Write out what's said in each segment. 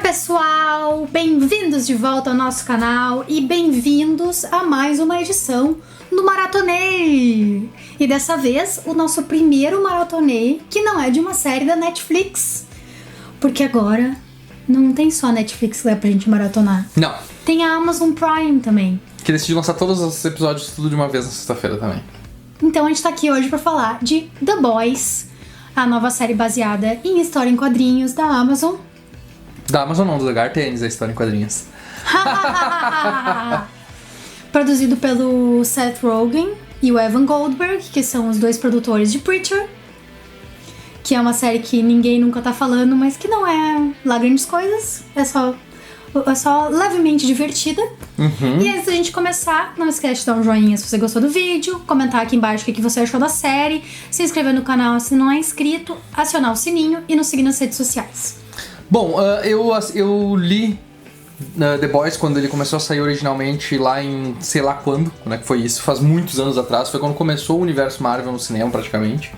pessoal, bem-vindos de volta ao nosso canal e bem-vindos a mais uma edição do Maratonei! E dessa vez, o nosso primeiro Maratonei, que não é de uma série da Netflix, porque agora não tem só a Netflix que dá pra gente maratonar. Não. Tem a Amazon Prime também. Que decidiu lançar todos os episódios tudo de uma vez na sexta-feira também. Então a gente tá aqui hoje pra falar de The Boys, a nova série baseada em história em quadrinhos da Amazon. Da Amazon não, do Lugar Tênis, a história em quadrinhos. Produzido pelo Seth Rogen e o Evan Goldberg, que são os dois produtores de Preacher, que é uma série que ninguém nunca tá falando, mas que não é lá grandes coisas, é só levemente divertida. E antes da gente começar, não esquece de dar um joinha se você gostou do vídeo, comentar aqui embaixo o que você achou da série, se inscrever no canal se não é inscrito, acionar o sininho e nos seguir nas redes sociais. Bom, eu li The Boys quando ele começou a sair originalmente lá em sei lá quando, né, que foi isso, faz muitos anos atrás, foi quando começou o universo Marvel no cinema praticamente.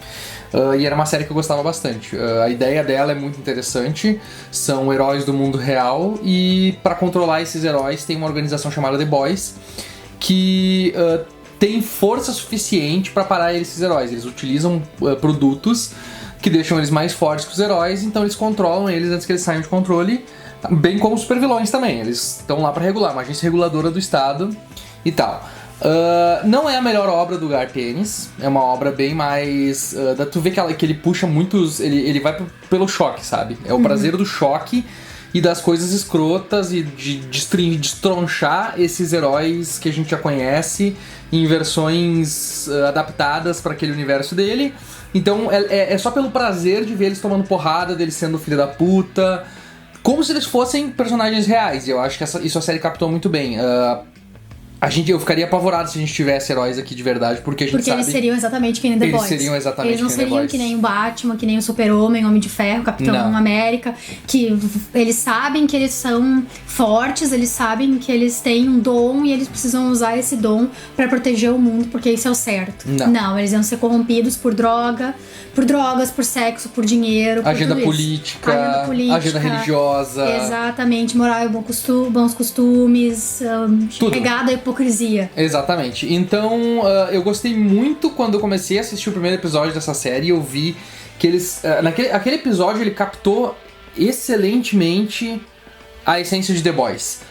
E era uma série que eu gostava bastante. A ideia dela é muito interessante, são heróis do mundo real e para controlar esses heróis tem uma organização chamada The Boys que tem força suficiente para parar esses heróis. Eles utilizam produtos que deixam eles mais fortes que os heróis, então eles controlam eles antes que eles saiam de controle, bem como os supervilões também. Eles estão lá para regular, uma agência reguladora do estado e tal. Não é a melhor obra do Lugar Tênis, é uma obra bem mais... tu vê que ele puxa muitos... Ele vai pelo choque, sabe? É o prazer do choque e das coisas escrotas e de destronchar esses heróis que a gente já conhece em versões adaptadas para aquele universo dele. Então é só pelo prazer de ver eles tomando porrada, deles sendo filho da puta, como se eles fossem personagens reais. E eu acho que isso a série captou muito bem. Eu ficaria apavorado se a gente tivesse heróis aqui de verdade, porque a gente sabe... Porque eles seriam exatamente que nem The Boys. Eles seriam exatamente Eles não que nem The seriam Boys. que nem o Batman, que nem o Super-Homem, Homem de Ferro, Capitão América, que eles sabem que eles são fortes, eles sabem que eles têm um dom e eles precisam usar esse dom pra proteger o mundo, porque isso é o certo. Não, eles iam ser corrompidos por drogas, por sexo, por dinheiro, por agenda tudo política, agenda religiosa. Exatamente, moral e bons costumes, pegada a hipocrisia. Exatamente. Então, eu gostei muito quando eu comecei a assistir o primeiro episódio dessa série e eu vi que eles... aquele episódio ele captou excelentemente a essência de The Boys.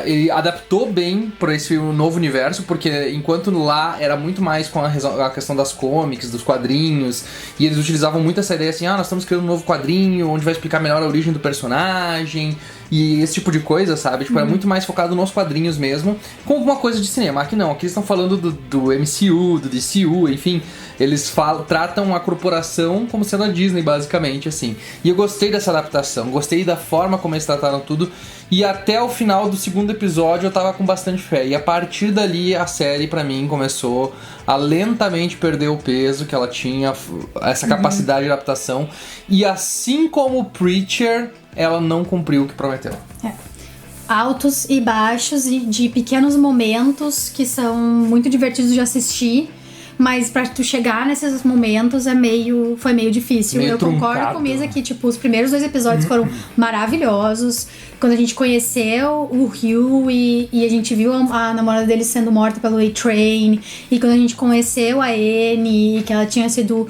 Ele adaptou bem para esse novo universo, porque enquanto lá era muito mais com a questão das comics, dos quadrinhos, e eles utilizavam muito essa ideia assim, nós estamos criando um novo quadrinho onde vai explicar melhor a origem do personagem e esse tipo de coisa, sabe? Tipo, era muito mais focado nos quadrinhos mesmo, com alguma coisa de cinema. Aqui não, aqui eles estão falando do MCU, do DCU, enfim, eles tratam a corporação como sendo a Disney, basicamente, assim. E eu gostei dessa adaptação, gostei da forma como eles trataram tudo, e até o final do segundo episódio eu tava com bastante fé. E a partir dali a série, pra mim, começou a lentamente perder o peso que ela tinha, essa capacidade de adaptação. E assim como Preacher, ela não cumpriu o que prometeu. Altos e baixos de pequenos momentos que são muito divertidos de assistir, mas pra tu chegar nesses momentos foi meio difícil. Eu concordo com o Misa que, tipo, os primeiros 2 episódios foram maravilhosos. Quando a gente conheceu o Hugh e a gente viu a namorada dele sendo morta pelo A-Train, e quando a gente conheceu a Annie, que ela tinha sido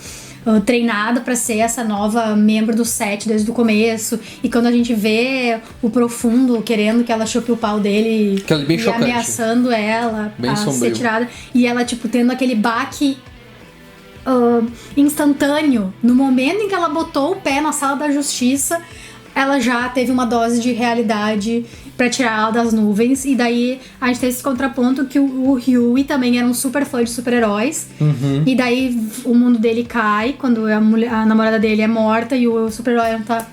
treinada pra ser essa nova membro do set desde o começo, e quando a gente vê o Profundo querendo que ela chupe o pau dele e ameaçando ela bem a sombrio. ser tirada, e ela tipo tendo aquele baque instantâneo no momento em que ela botou o pé na sala da justiça. Ela já teve uma dose de realidade pra tirar ela das nuvens. E daí a gente tem esse contraponto que o Hughie também era um super fã de super-heróis. E daí o mundo dele cai quando a namorada dele é morta e o super-herói não tá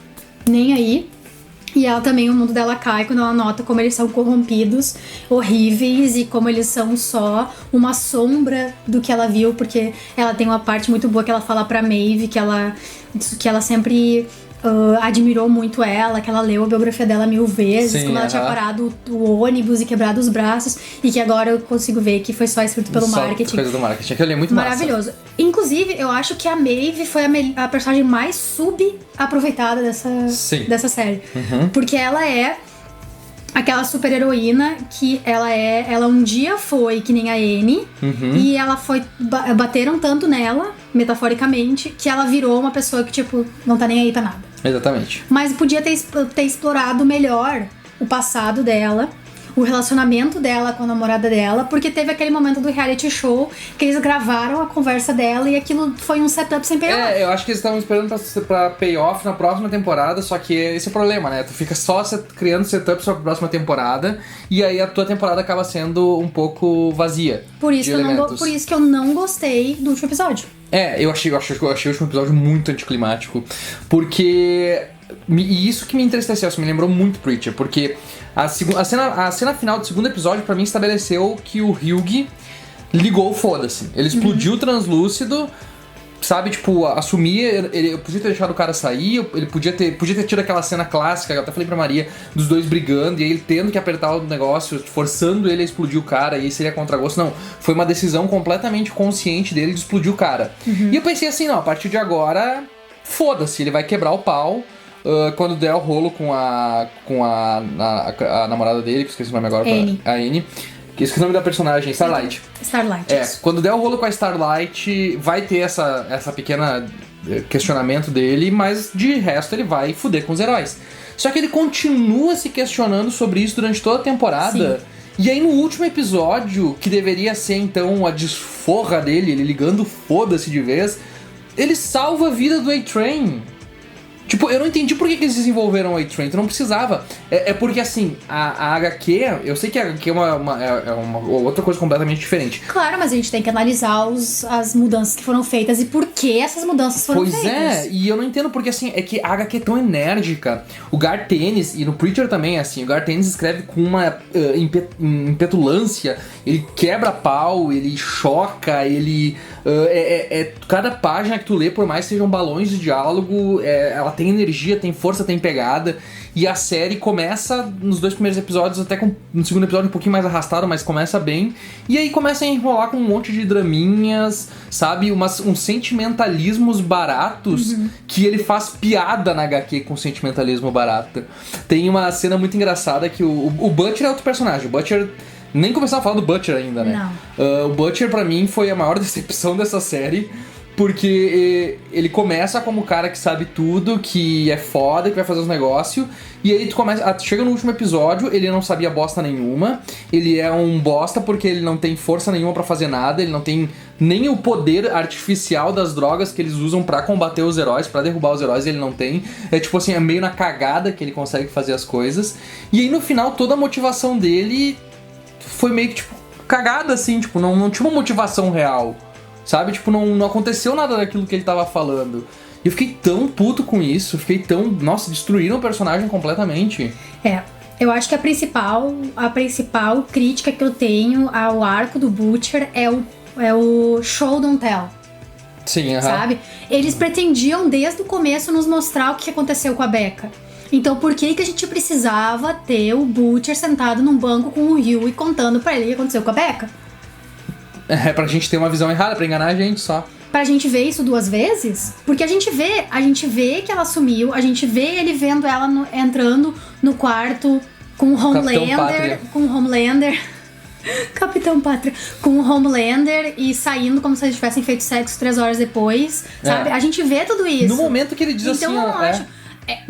nem aí. E ela também, o mundo dela cai quando ela nota como eles são corrompidos, horríveis, e como eles são só uma sombra do que ela viu, porque ela tem uma parte muito boa que ela fala pra Maeve, que ela sempre admirou muito ela, que ela leu a biografia dela 1000 vezes, como ela tinha parado o ônibus e quebrado os braços, e que agora eu consigo ver que foi só escrito pelo marketing. Coisa do marketing, aquilo é muito maravilhoso. Massa. Inclusive, eu acho que a Maeve foi a personagem mais subaproveitada dessa série. Porque ela é aquela super heroína que ela um dia foi que nem a Anne, e ela bateram tanto nela, metaforicamente, que ela virou uma pessoa que, tipo, não tá nem aí pra nada. Exatamente. Mas podia ter explorado melhor o passado dela, o relacionamento dela com a namorada dela, porque teve aquele momento do reality show que eles gravaram a conversa dela e aquilo foi um setup sem payoff. Eu acho que eles estavam esperando pra payoff na próxima temporada, só que esse é o problema, né? Tu fica só criando setups pra próxima temporada e aí a tua temporada acaba sendo um pouco vazia. Por isso que eu não gostei do último episódio. Eu achei o último episódio muito anticlimático, porque... E isso que me entristeceu, isso me lembrou muito Preacher, porque a cena final do segundo episódio pra mim estabeleceu que o Hugh ligou o foda-se. Ele explodiu o translúcido, sabe, tipo, assumia, eu podia ter deixado o cara sair, ele podia ter tido aquela cena clássica, eu até falei pra Maria, dos dois brigando, e ele tendo que apertar o negócio, forçando ele a explodir o cara, e aí seria contragosto. Não, foi uma decisão completamente consciente dele de explodir o cara. E eu pensei assim, não, a partir de agora, foda-se, ele vai quebrar o pau. Quando der o rolo com a namorada dele, que esqueci o nome agora, a Anne. Que esqueci o nome da personagem, Starlight. Quando der o rolo com a Starlight, vai ter essa pequena questionamento dele, mas de resto ele vai fuder com os heróis. Só que ele continua se questionando sobre isso durante toda a temporada. Sim. E aí no último episódio, que deveria ser então a desforra dele, ele ligando foda-se de vez, ele salva a vida do A-Train. Tipo, eu não entendi por que eles desenvolveram o A-Train, tu não precisava. É porque, assim, a HQ, eu sei que a HQ é uma outra coisa completamente diferente. Claro, mas a gente tem que analisar as mudanças que foram feitas e por que essas mudanças foram feitas. Pois e eu não entendo porque, assim, é que a HQ é tão enérgica. O Garth Ennis, e no Preacher também, assim, o Garth Ennis escreve com uma impetulância, ele quebra pau, ele choca, ele... cada página que tu lê, por mais que sejam balões de diálogo, ela tem energia, tem força, tem pegada. E a série começa nos 2 primeiros episódios, até no segundo episódio um pouquinho mais arrastado, mas começa bem. E aí começa a enrolar com um monte de draminhas, sabe? Uns sentimentalismos baratos que ele faz piada na HQ com sentimentalismo barato. Tem uma cena muito engraçada que o Butcher é outro personagem. O Butcher... Nem começamos a falar do Butcher ainda, né? Não. O Butcher, pra mim, foi a maior decepção dessa série, porque ele começa como o cara que sabe tudo, que é foda, que vai fazer os negócios, e aí chega no último episódio, ele não sabia bosta nenhuma, ele é um bosta porque ele não tem força nenhuma pra fazer nada, ele não tem nem o poder artificial das drogas que eles usam pra combater os heróis, pra derrubar os heróis, ele não tem. É tipo assim, é meio na cagada que ele consegue fazer as coisas, e aí no final toda a motivação dele... foi meio que, tipo, cagada, assim, tipo, não tinha uma motivação real, sabe? Tipo, não aconteceu nada daquilo que ele tava falando. E eu fiquei tão puto com isso, nossa, destruíram o personagem completamente. Eu acho que a principal crítica que eu tenho ao arco do Butcher é o show don't tell. Sim, sabe? Eles pretendiam, desde o começo, nos mostrar o que aconteceu com a Becca. Então por que a gente precisava ter o Butcher sentado num banco com o Hugh e contando pra ele o que aconteceu com a Becca? Pra gente ter uma visão errada, pra enganar a gente só. Pra gente ver isso 2 vezes? Porque a gente vê que ela sumiu, a gente vê ele vendo ela entrando no quarto com o Homelander. Capitão Pátria. Com o Homelander e saindo como se eles tivessem feito sexo 3 horas depois, sabe? A gente vê tudo isso. No momento que ele diz então, eu não acho...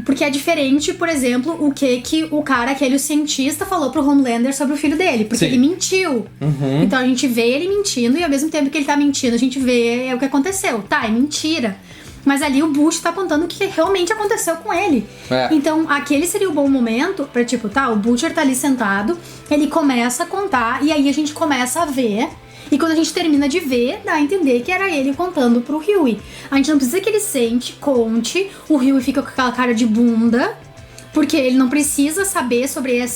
porque é diferente, por exemplo, o que o cara, o cientista, falou pro Homelander sobre o filho dele. Porque ele mentiu. Então a gente vê ele mentindo e ao mesmo tempo que ele tá mentindo, a gente vê o que aconteceu. Tá, é mentira. Mas ali o Bush tá contando o que realmente aconteceu com ele. Então aquele seria o bom momento pra, tipo, tá, o Butcher tá ali sentado, ele começa a contar e aí a gente começa a ver. E quando a gente termina de ver, dá a entender que era ele contando pro Hughie. A gente não precisa que ele conte, o Hughie fica com aquela cara de bunda, porque ele não precisa saber sobre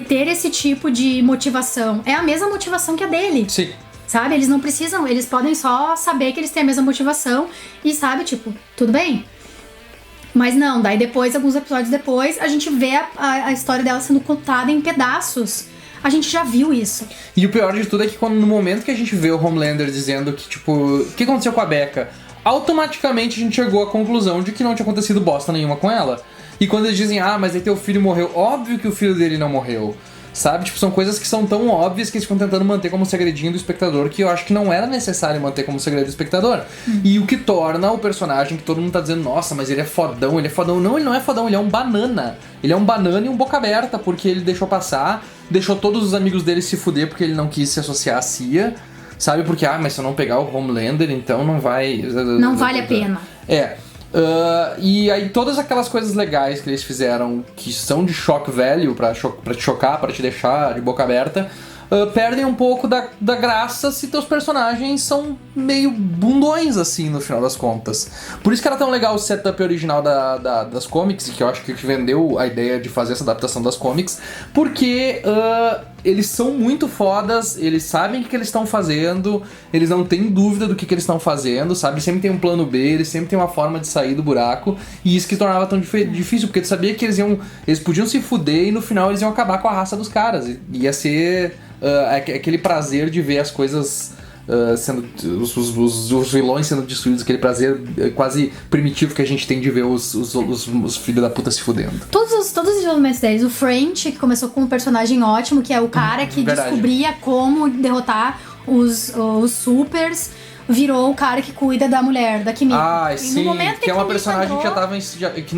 ter esse tipo de motivação. É a mesma motivação que a dele. Sim. sabe? Eles não precisam, eles podem só saber que eles têm a mesma motivação e, sabe, tipo, tudo bem. Mas não, daí depois, alguns episódios depois, a gente vê a história dela sendo contada em pedaços. A gente já viu isso. E o pior de tudo é que no momento que a gente vê o Homelander dizendo que, tipo, o que aconteceu com a Becca, automaticamente a gente chegou à conclusão de que não tinha acontecido bosta nenhuma com ela. E quando eles dizem, mas aí teu filho morreu, óbvio que o filho dele não morreu. Sabe? Tipo, são coisas que são tão óbvias que eles ficam tentando manter como segredinho do espectador, que eu acho que não era necessário manter como segredo do espectador. E o que torna o personagem que todo mundo tá dizendo, nossa, mas ele é fodão, ele é fodão. Não, ele não é fodão, ele é um banana. Ele é um banana e um boca aberta, porque ele deixou passar, deixou todos os amigos dele se fuder porque ele não quis se associar à CIA. Sabe? Porque, mas se eu não pegar o Homelander, então não vai... Não vale a pena. E aí todas aquelas coisas legais que eles fizeram, que são de shock value, pra te chocar, pra te deixar de boca aberta, perdem um pouco da graça se teus personagens são meio bundões, assim, no final das contas. Por isso que era tão legal o setup original das comics, e que eu acho que vendeu a ideia de fazer essa adaptação das comics, porque eles são muito fodas, eles sabem o que eles estão fazendo, eles não têm dúvida do que eles estão fazendo, sabe? Sempre tem um plano B, eles sempre tem uma forma de sair do buraco, e isso que tornava tão difícil, porque tu sabia que eles podiam se fuder e no final eles iam acabar com a raça dos caras. Ia ser aquele prazer de ver as coisas sendo... Os vilões sendo destruídos, aquele prazer quase primitivo que a gente tem de ver os filhos da puta se fudendo. Todos os desenvolvimentos deles. O French, que começou com um personagem ótimo, que é o cara que descobria como derrotar os supers, virou o cara que cuida da mulher, da Kimiko. Sim, no momento que é uma personagem que já tava que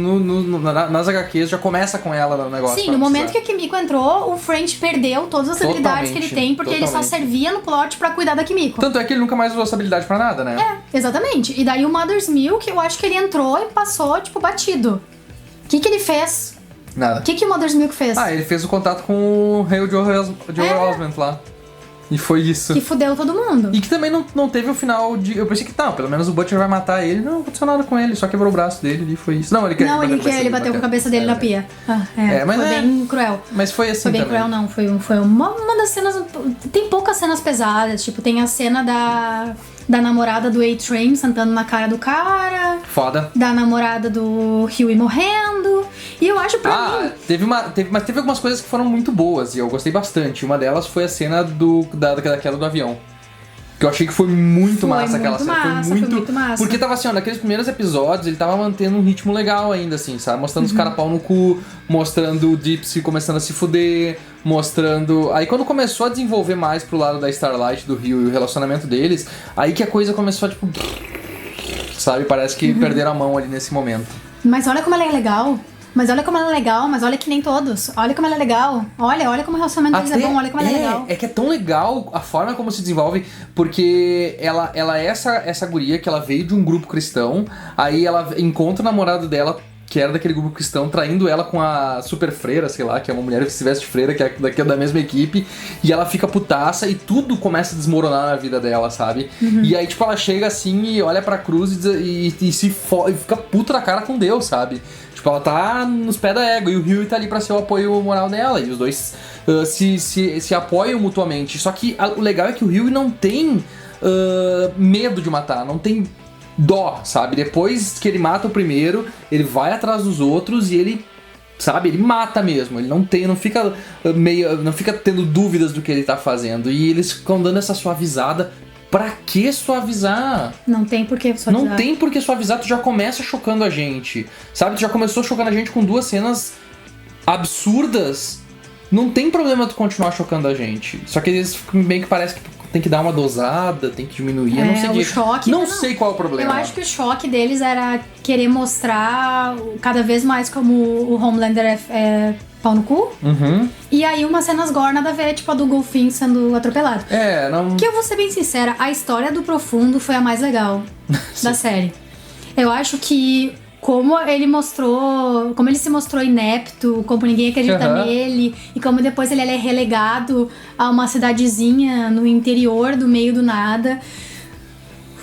nas HQs já começa com ela no negócio. Sim, no momento que a Kimiko entrou, o French perdeu todas as habilidades que ele tem, porque ele só servia no plot pra cuidar da Kimiko. Tanto é que ele nunca mais usou essa habilidade pra nada, né? Exatamente. E daí o Mother's Milk, eu acho que ele entrou e passou, tipo, batido. O que ele fez? Nada. O que o Mother's Milk fez? Ele fez o contato com o rei Joe Osment lá. E foi isso. Que fudeu todo mundo. E que também não teve o final de... Eu pensei que pelo menos o Butcher vai matar ele. Não aconteceu nada com ele, só quebrou o braço dele e foi isso. Ele bateu com a cabeça dele na pia. Mas foi bem cruel. Mas foi assim também. Foi bem cruel, não. Foi uma das cenas... Tem poucas cenas pesadas. Tipo, tem a cena da namorada do A-Train sentando na cara do cara. Foda. Da namorada do Huey morrendo. E eu acho pra mim... Mas teve algumas coisas que foram muito boas e eu gostei bastante. Uma delas foi a cena daquela do avião. Que eu achei que foi muito massa aquela cena. Foi muito massa. Porque tava assim, naqueles primeiros episódios ele tava mantendo um ritmo legal ainda, assim, sabe? Mostrando os caras pau no cu, mostrando o Dipsy começando a se fuder, mostrando... Aí quando começou a desenvolver mais pro lado da Starlight, do Rio e o relacionamento deles, aí que a coisa começou a, tipo... Sabe? Parece que perderam a mão ali nesse momento. Mas olha como ela é legal. Mas olha como ela é legal, mas olha que nem todos. Olha como ela é legal. Olha como o relacionamento deles é bom, olha como ela é legal. É que é tão legal a forma como se desenvolve, porque ela é essa guria que ela veio de um grupo cristão, aí ela encontra o namorado dela, que era daquele grupo cristão, traindo ela com a super freira, sei lá, que é uma mulher que se veste freira, que é da mesma equipe, e ela fica putaça e tudo começa a desmoronar na vida dela, sabe? E aí, tipo, ela chega assim e olha pra cruz e fica puta na cara com Deus, sabe? Tipo, ela tá nos pés da égua e o Huey tá ali pra ser o apoio moral dela, e os dois se apoiam mutuamente. Só que o legal é que o Huey não tem medo de matar, não tem dó, sabe? Depois que ele mata o primeiro, ele vai atrás dos outros e ele, sabe, ele mata mesmo. Ele não fica tendo dúvidas do que ele tá fazendo. E eles ficam dando essa suavizada. Pra que suavizar? Não tem por que suavizar. Não tem por que suavizar, tu já começa chocando a gente. Sabe, tu já começou chocando a gente com duas cenas absurdas. Não tem problema tu continuar chocando a gente. Só que eles bem que parece que tem que dar uma dosada, tem que diminuir, eu não sei o choque, não sei qual é o problema. Eu acho que o choque deles era querer mostrar cada vez mais como o Homelander é pau no cu. E aí umas cenas gore nada a ver, tipo a do golfinho sendo atropelado. Que eu vou ser bem sincera, a história do Profundo foi a mais legal da série. Eu acho que como ele se mostrou inepto, como ninguém acredita nele, e como depois ele é relegado a uma cidadezinha no interior, do meio do nada.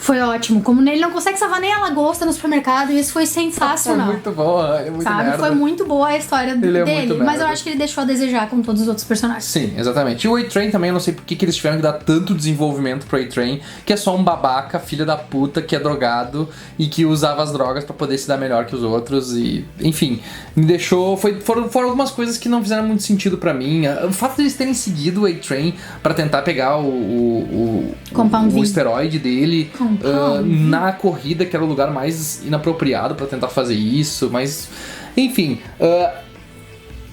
Foi ótimo. Como ele não consegue salvar nem a lagosta no supermercado, e isso foi sensacional. Foi muito boa, é muito sabe? merda. Foi muito boa a história Ele é dele, muito mas eu merda. acho que ele deixou a desejar com todos os outros personagens. Sim, exatamente. E o A-Train também, eu não sei por que eles tiveram que dar tanto desenvolvimento pro A-Train, que é só um babaca, filho da puta, que é drogado e que usava as drogas pra poder se dar melhor que os outros e... Enfim, me deixou... Foram algumas coisas que não fizeram muito sentido pra mim. O fato de eles terem seguido o A-Train pra tentar pegar o esteroide dele na corrida, que era o lugar mais inapropriado pra tentar fazer isso, mas... Enfim...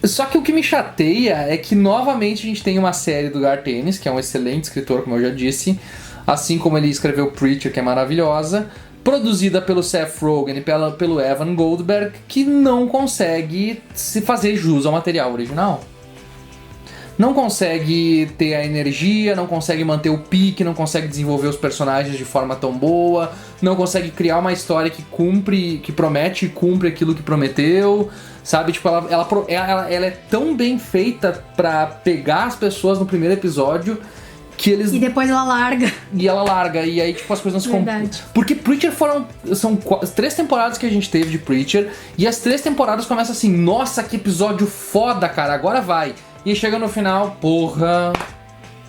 Só que o que me chateia é que novamente a gente tem uma série do Garth Ennis, que é um excelente escritor, como eu já disse, assim como ele escreveu Preacher, que é maravilhosa, produzida pelo Seth Rogen e pelo Evan Goldberg, que não consegue se fazer jus ao material original. Não consegue ter a energia, não consegue manter o pique, não consegue desenvolver os personagens de forma tão boa, não consegue criar uma história que cumpre, que promete e cumpre aquilo que prometeu, sabe? Tipo, ela é tão bem feita pra pegar as pessoas no primeiro episódio que eles... E depois ela larga. E ela larga, e aí tipo as coisas não se completam. Porque Preacher são 3 temporadas que a gente teve de Preacher, e as 3 temporadas começam assim, nossa, que episódio foda, cara, agora vai. E chega no final, porra,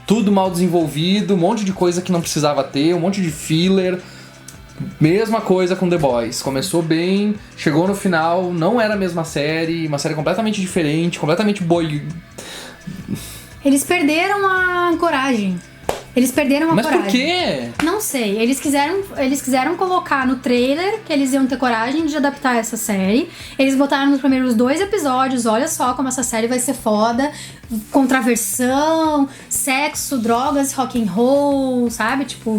tudo mal desenvolvido, um monte de coisa que não precisava ter, um monte de filler. Mesma coisa com The Boys. Começou bem, chegou no final, não era a mesma série, uma série completamente diferente, completamente boi. Eles perderam a coragem. Eles perderam a coragem. Mas por quê? Não sei. Eles quiseram colocar no trailer que eles iam ter coragem de adaptar essa série. Eles botaram nos primeiros 2 episódios, olha só como essa série vai ser foda. Contraversão, sexo, drogas, rock and roll, sabe? Tipo,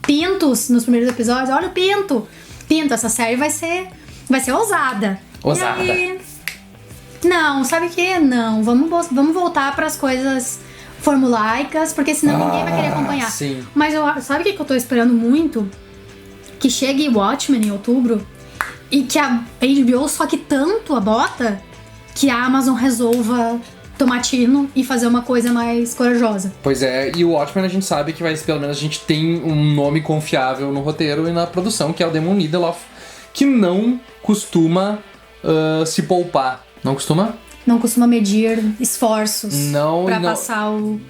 pintos nos primeiros episódios. Olha o pinto. Pinto, essa série vai ser ousada. Ousada. E aí, não, sabe o que? Não, vamos voltar pras coisas formulaicas, porque senão ninguém vai querer acompanhar. Sim. Mas sabe o que eu tô esperando muito? Que chegue Watchmen em outubro e que a HBO soque tanto a bota que a Amazon resolva tomar tino e fazer uma coisa mais corajosa. Pois é, e o Watchmen a gente sabe que pelo menos a gente tem um nome confiável no roteiro e na produção, que é o Damon Lindelof, que não costuma se poupar. Não costuma? Não costuma medir esforços pra não. passar o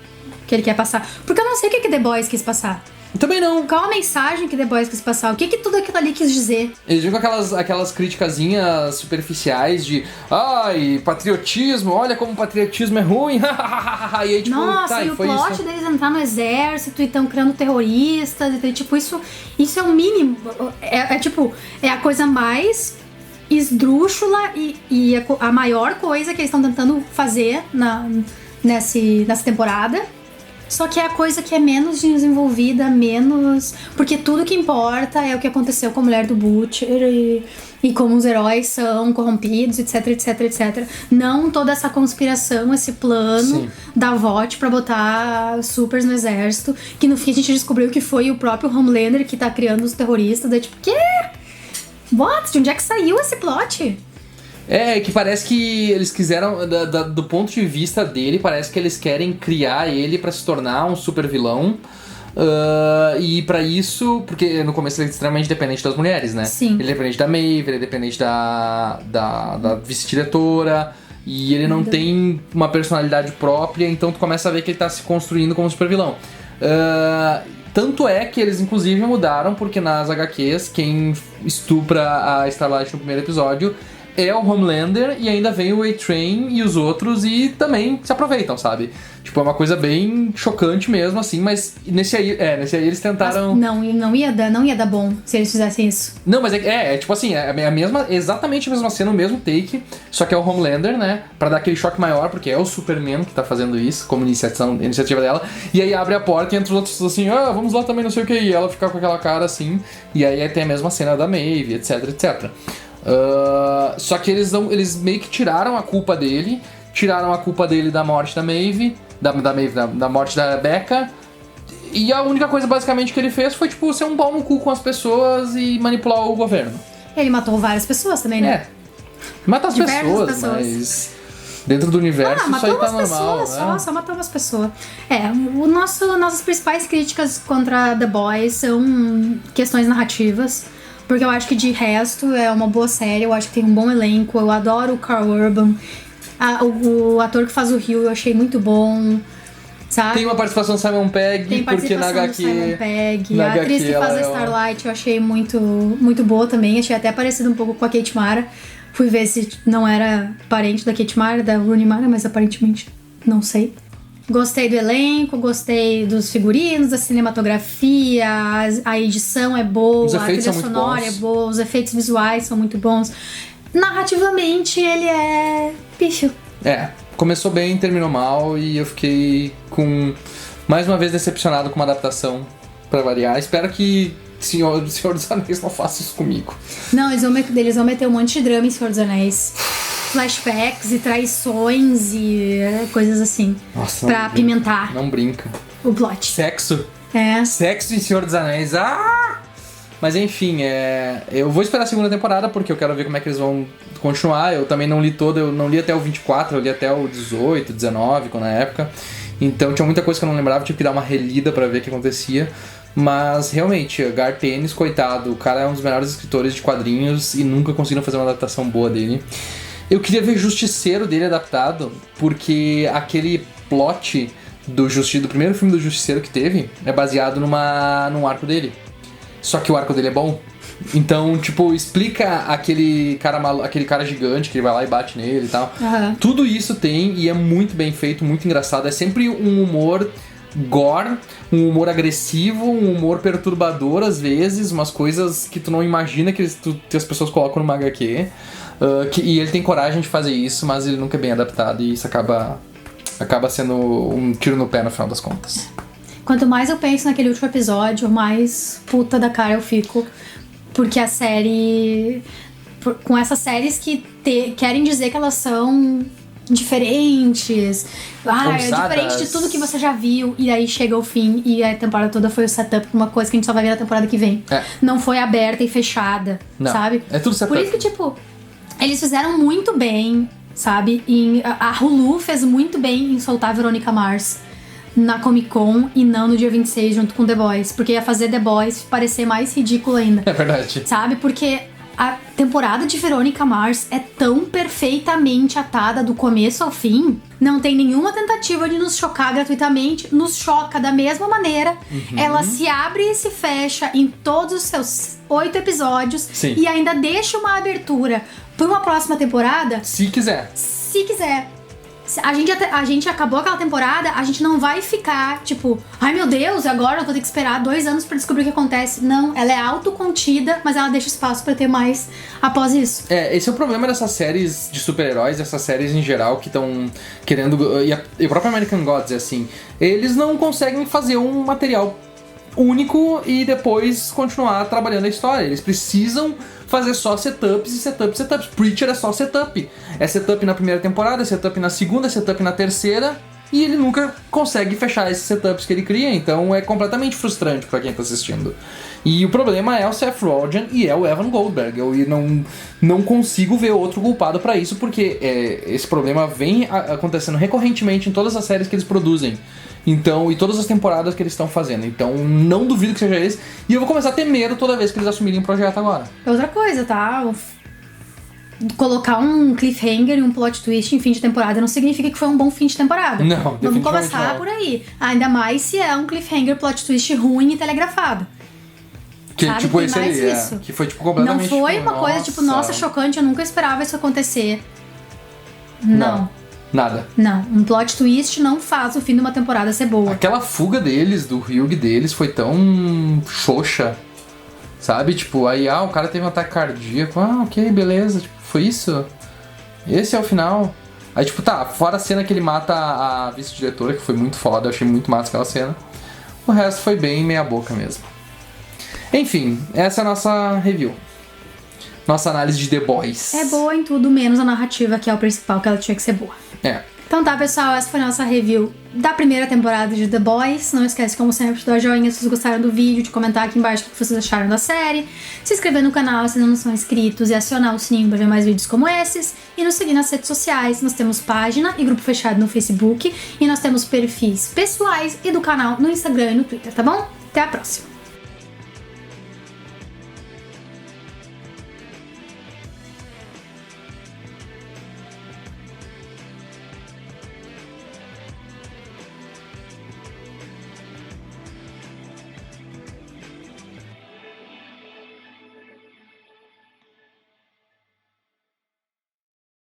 que ele quer passar. Porque eu não sei o que The Boys quis passar. Também não. Qual a mensagem que The Boys quis passar? O que tudo aquilo ali quis dizer? Eles vêm com aquelas criticazinhas superficiais de ai, patriotismo, olha como o patriotismo é ruim. E aí, tipo, nossa, tá, e o plot isso. deles entrar no exército e estão criando terroristas. E, tipo, isso é o mínimo. É a coisa mais esdrúxula e a maior coisa que eles estão tentando fazer nessa temporada. Só que é a coisa que é menos desenvolvida, menos... Porque tudo que importa é o que aconteceu com a mulher do Butcher e como os heróis são corrompidos, etc, etc, etc. Não toda essa conspiração, esse plano da VOT pra botar supers no exército, que no fim a gente descobriu que foi o próprio Homelander que tá criando os terroristas. Daí tipo, quê? What? De onde é que saiu esse plot? É, que parece que eles quiseram, do ponto de vista dele, parece que eles querem criar ele pra se tornar um super vilão. E pra isso, porque no começo ele é extremamente dependente das mulheres, né? Sim. Ele é dependente da Maeve, ele é dependente da vice-diretora, e ele não tem uma personalidade própria, então tu começa a ver que ele tá se construindo como super vilão. Tanto é que eles inclusive mudaram, porque nas HQs quem estupra a Starlight no primeiro episódio é o Homelander, e ainda vem o A-Train e os outros e também se aproveitam, sabe? Tipo, é uma coisa bem chocante mesmo, assim, mas nesse aí eles tentaram... Mas não ia dar bom se eles fizessem isso. Não, mas tipo assim, exatamente a mesma cena, o mesmo take, só que é o Homelander, né? Pra dar aquele choque maior, porque é o Superman que tá fazendo isso, como iniciativa dela, e aí abre a porta e entra os outros assim, vamos lá também, não sei o que, e ela fica com aquela cara assim, e aí tem a mesma cena da Maeve, etc, etc. Só que eles meio que tiraram a culpa dele da morte da Maeve, da morte da Becca, e a única coisa basicamente que ele fez foi tipo ser um pau no cu com as pessoas e manipular o governo. Ele matou várias pessoas também, né? Mata as Diversas pessoas, mas... Dentro do universo, isso aí tá normal. Só matou umas pessoas. Nossas principais críticas contra The Boys são questões narrativas. Porque eu acho que de resto é uma boa série, eu acho que tem um bom elenco, eu adoro o Karl Urban. O ator que faz o Rio eu achei muito bom. Sabe? Tem uma participação do Simon Pegg, porque na HQ... Simon Pegg. A atriz que faz a Starlight eu achei muito, muito boa também. Achei até parecido um pouco com a Kate Mara. Fui ver se não era parente da Kate Mara, da Rooney Mara, mas aparentemente não sei. Gostei do elenco, gostei dos figurinos, da cinematografia, a edição é boa, a trilha sonora é boa, os efeitos visuais são muito bons. Narrativamente ele é pífio. Começou bem, terminou mal e eu fiquei mais uma vez decepcionado com uma adaptação pra variar. Espero que Senhor dos Anéis não faça isso comigo. Não, eles vão meter um monte de drama em Senhor dos Anéis. Flashbacks e traições e coisas assim. Nossa, pra apimentar. Não brinca. O plot. Sexo. Sexo em Senhor dos Anéis. Mas enfim, eu vou esperar a segunda temporada porque eu quero ver como é que eles vão continuar. Eu também não li toda, eu não li até o 24, eu li até o 18, 19, na época. Então tinha muita coisa que eu não lembrava, tive que dar uma relida pra ver o que acontecia. Mas realmente, Garth Ennis, coitado, o cara é um dos melhores escritores de quadrinhos e nunca conseguiram fazer uma adaptação boa dele. Eu queria ver Justiceiro dele adaptado, porque aquele plot do primeiro filme do Justiceiro que teve é baseado num arco dele. Só que o arco dele é bom. Então, tipo, explica aquele cara gigante que ele vai lá e bate nele e tal. Uhum. Tudo isso tem e é muito bem feito, muito engraçado. É sempre um humor gore, um humor agressivo, um humor perturbador às vezes, umas coisas que tu não imagina que as pessoas colocam numa HQ. E ele tem coragem de fazer isso, mas ele nunca é bem adaptado e isso acaba sendo um tiro no pé no final das contas. Quanto mais eu penso naquele último episódio, mais puta da cara eu fico. Porque a série... Com essas séries que querem dizer que elas são diferentes. É diferente de tudo que você já viu. E aí chega o fim e a temporada toda foi o setup pra uma coisa que a gente só vai ver na temporada que vem. Não foi aberta e fechada, sabe? É tudo setup. Por isso que, tipo, eles fizeram muito bem, sabe? A Hulu fez muito bem em soltar a Veronica Mars na Comic Con e não no dia 26 junto com The Boys, porque ia fazer The Boys parecer mais ridículo ainda. É verdade. Sabe? Porque a temporada de Veronica Mars é tão perfeitamente atada do começo ao fim, não tem nenhuma tentativa de nos chocar gratuitamente, nos choca da mesma maneira. Ela se abre e se fecha em todos os seus 8 episódios. Sim. E ainda deixa uma abertura para uma próxima temporada. Se quiser. A gente acabou aquela temporada, a gente não vai ficar tipo, ai meu Deus, agora eu vou ter que esperar 2 anos pra descobrir o que acontece. Não, ela é autocontida, mas ela deixa espaço pra ter mais após isso. Esse é o problema dessas séries de super-heróis, dessas séries em geral que estão querendo... E o próprio American Gods é assim. Eles não conseguem fazer um material único e depois continuar trabalhando a história. Eles precisam fazer só setups e setups. Preacher é só setup. É setup na primeira temporada, é setup na segunda, é setup na terceira, e ele nunca consegue fechar esses setups que ele cria, então é completamente frustrante pra quem tá assistindo. E o problema é o Seth Rogen e é o Evan Goldberg. Eu não consigo ver outro culpado pra isso, porque esse problema vem acontecendo recorrentemente em todas as séries que eles produzem. Então, e todas as temporadas que eles estão fazendo. Então, não duvido que seja esse. E eu vou começar a ter medo toda vez que eles assumirem um projeto agora. Outra coisa, tá? Colocar um cliffhanger e um plot twist em fim de temporada não significa que foi um bom fim de temporada. Não, vamos começar por aí. Ainda mais se é um cliffhanger plot twist ruim e telegrafado. Que sabe? tipo Tem esse mais aí, isso. Que foi tipo completamente... Não foi uma coisa tipo, nossa, chocante, eu nunca esperava isso acontecer. Não. Nada. Não, um plot twist não faz o fim de uma temporada ser boa. Aquela fuga deles, do Hugh deles, foi tão xoxa, sabe? Tipo, aí, o cara teve um ataque cardíaco, ok, beleza, tipo, foi isso? Esse é o final. Aí, tipo, fora a cena que ele mata a vice-diretora, que foi muito foda, eu achei muito massa aquela cena. O resto foi bem meia boca mesmo. Enfim, essa é a nossa review. Nossa análise de The Boys. É boa em tudo, menos a narrativa, que é o principal, que ela tinha que ser boa. Então tá, pessoal, essa foi a nossa review da primeira temporada de The Boys. Não esquece, como sempre, de dar joinha se vocês gostaram do vídeo, de comentar aqui embaixo o que vocês acharam da série, se inscrever no canal se não são inscritos e acionar o sininho para ver mais vídeos como esses, e nos seguir nas redes sociais. Nós temos página e grupo fechado no Facebook, e nós temos perfis pessoais e do canal no Instagram e no Twitter, tá bom? Até a próxima!